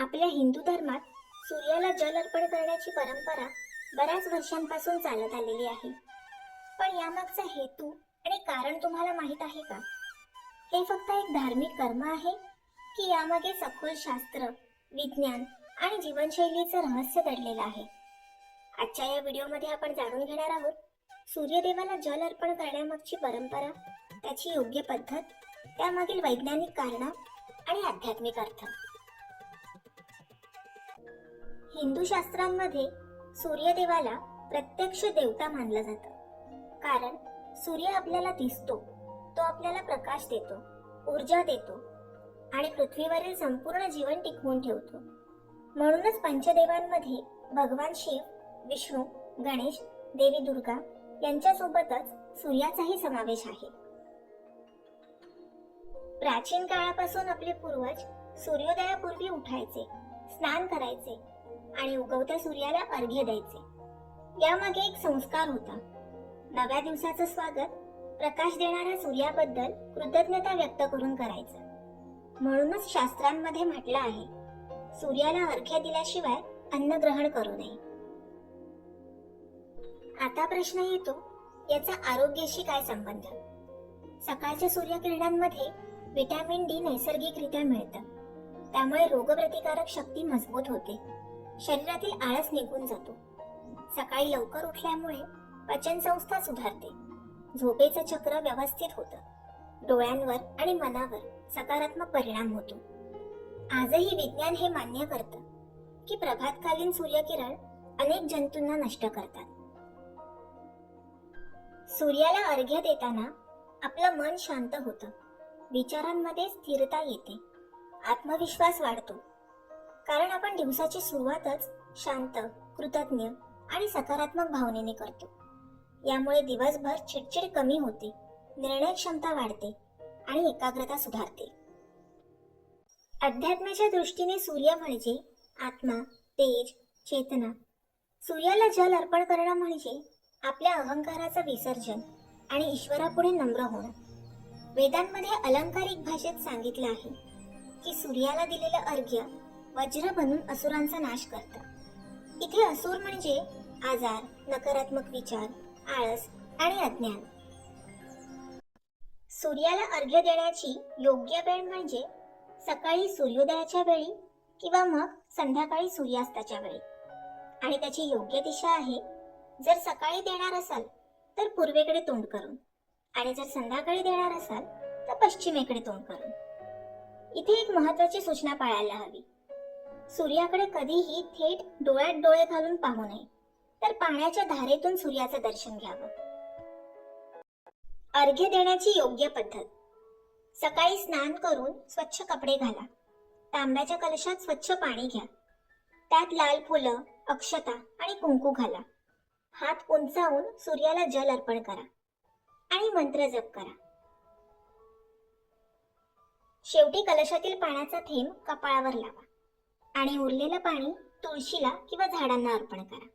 आपल्या हिंदू धर्मात सूर्याला जल अर्पण करण्याची परंपरा बऱ्याच वर्षांपासून चालत आलेली आहे. पण यामागचा हेतू आणि कारण तुम्हाला माहीत आहे का? हे फक्त एक धार्मिक कर्म आहे की यामागे सखोल शास्त्र, विज्ञान आणि जीवनशैलीचं रहस्य दडलेलं आहे? आजच्या या व्हिडिओमध्ये आपण जाणून घेणार आहोत सूर्यदेवाला जल अर्पण करण्यामागची परंपरा, त्याची योग्य पद्धत, त्यामागील वैज्ञानिक कारण आणि आध्यात्मिक अर्थ. हिंदू शास्त्रांमध्ये सूर्यदेवाला प्रत्यक्ष देवता मानलं जातं. कारण सूर्य आपल्याला दिसतो, तो आपल्याला प्रकाश देतो, ऊर्जा देतो आणि पृथ्वीवरील संपूर्ण जीवन टिकवून ठेवतो. म्हणूनच पंचदेवांमध्ये भगवान शिव, विष्णू, गणेश, देवी दुर्गा यांच्यासोबतच सूर्याचाही समावेश आहे. प्राचीन काळापासून आपले पूर्वज सूर्योदयापूर्वी उठायचे, स्नान करायचे आणि उगवत्या सूर्याला अर्घ्य द्यायचे. यामागे एक संस्कार होता. नव्या दिवसाचं स्वागत प्रकाश देणाऱ्या सूर्याबद्दल कृतज्ञता व्यक्त करून करायचं. म्हणूनच शास्त्रांमध्ये म्हटलं आहे, सूर्याला अर्घ्य दिल्याशिवाय अन्न ग्रहण करू नये. आता प्रश्न येतो, याचा आरोग्याशी काय संबंध? सकाळच्या सूर्यकिरणांमध्ये व्हिटॅमिन डी नैसर्गिकरित्या मिळतं. त्यामुळे रोगप्रतिकारक शक्ती मजबूत होते, शरीरातील आळस निघून जातो. सकाळी लवकर उठल्यामुळे पचनसंस्था सुधारते, झोपेचं चक्र व्यवस्थित होतं, डोळ्यांवर आणि मनावर सकारात्मक परिणाम होतो. आजही विज्ञान हे मान्य करतं की प्रभातकालीन सूर्यकिरण अनेक जंतूंना नष्ट करतात. सूर्याला अर्घ्य देताना आपलं मन शांत होतं, विचारांमध्ये स्थिरता येते, आत्मविश्वास वाढतो. कारण आपण दिवसाची सुरुवातच शांत, कृतज्ञ आणि सकारात्मक भावनेने करतो. यामुळे दिवसभर चिडचिड कमी होते, निर्णय क्षमता वाढते आणि एकाग्रता सुधारते. अध्यात्माच्या दृष्टीने सूर्य म्हणजे आत्मा, तेज, चेतना. सूर्याला जल अर्पण करणं म्हणजे आपल्या अहंकाराचं विसर्जन आणि ईश्वरापुढे नम्र होणं. वेदांमध्ये अलंकारिक भाषेत सांगितलं आहे की सूर्याला दिलेलं अर्घ्य वज्र बनून असुरांचा नाश करतं. इथे असुर म्हणजे आजार, नकारात्मक विचार, आळस आणि अज्ञान. सूर्याला अर्घ्य देण्याची योग्य वेळ म्हणजे सकाळी सूर्योदयाच्या वेळी किंवा मग संध्याकाळी सूर्यास्ताच्या वेळी. आणि त्याची योग्य दिशा आहे, जर सकाळी देणार असाल तर पूर्वेकडे तोंड करून, आणि जर संध्याकाळी देणार असाल तर पश्चिमेकडे तोंड करून. इथे एक महत्वाची सूचना पाळायला हवी. सूर्याकडे कधीही थेट डोळ्यात डोळे घालून पाहू नये, तर पाण्याच्या धारेतून सूर्याचं दर्शन घ्यावं. अर्घ्य देण्याची योग्य पद्धत. सकाळी स्नान करून स्वच्छ कपडे घाला. तांब्याच्या कलशात स्वच्छ पाणी घ्या. त्यात लाल फुलं, अक्षता आणि कुंकू घाला. हात उंचावून सूर्याला जल अर्पण करा आणि मंत्र जप करा. शेवटी कलशातील पाण्याचा थेंब कपाळावर लावा आणि उरलेलं पाणी तुळशीला किंवा झाडांना अर्पण करा.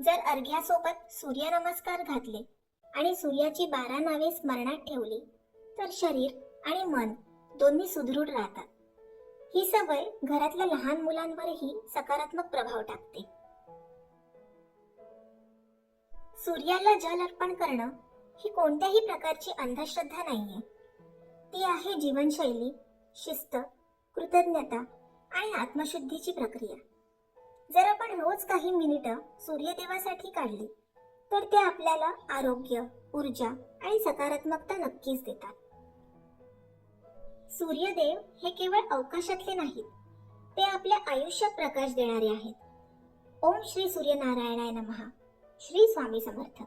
जर अर्घ्यासोबत सूर्यनमस्कार घातले आणि सूर्याची 12 नावे स्मरणात ठेवली तर शरीर आणि मन दोन्ही सुदृढ राहतात. ही सवय घरातल्या लहान मुलांवरही सकारात्मक प्रभाव टाकते. सूर्याला जल अर्पण करणं ही कोणत्याही प्रकारची अंधश्रद्धा नाहीये. ती आहे जीवनशैली, शिस्त, कृतज्ञता आणि आत्मशुद्धीची प्रक्रिया. जर आपण रोज काही मिनिटं सूर्यदेवासाठी काढली तर ते आपल्याला आरोग्य, ऊर्जा आणि सकारात्मकता नक्कीच देतात. सूर्यदेव हे केवळ अवकाशातले नाहीत, ते आपल्या आयुष्यात प्रकाश देणारे आहेत. ओम श्री सूर्यनारायणाय नमः. श्री स्वामी समर्थ.